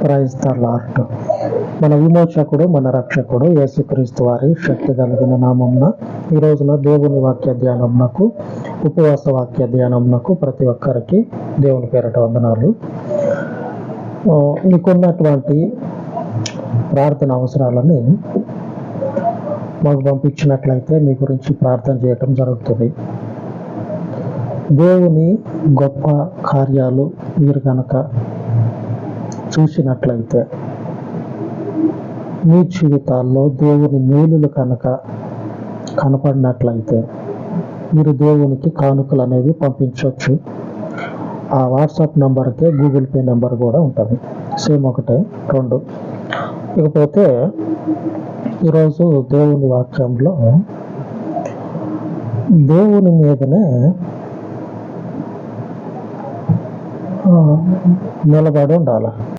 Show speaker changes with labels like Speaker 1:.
Speaker 1: Praise the lord. మన విమోచకుడు, మన రక్షకుడు యేసుక్రీస్తు వారి శక్తి కలిగిన నామమున ఈ రోజున దేవుని వాక్య ధ్యానమునకు, ఉపవాస వాక్య ధ్యానమునకు ప్రతి ఒక్కరికి దేవుని పేరట వందనాలు. మీకున్నటువంటి ప్రార్థన అవసరాలని మాకు పంపించినట్లయితే మీ గురించి ప్రార్థన చేయటం జరుగుతుంది. దేవుని గొప్ప కార్యాలు మీరు కనుక చూసినట్లయితే, మీ జీవితాల్లో దేవుని మేలులు కనుక కనపడినట్లయితే మీరు దేవునికి కానుకలు అనేవి పంపించవచ్చు. ఆ వాట్సాప్ నెంబర్కే గూగుల్ పే నెంబర్ కూడా ఉంటుంది, సేమ్ ఒకటే, రెండు. ఇకపోతే ఈరోజు దేవుని వాక్యంలో దేవుని మీదనే నిలబడి ఉండాలి.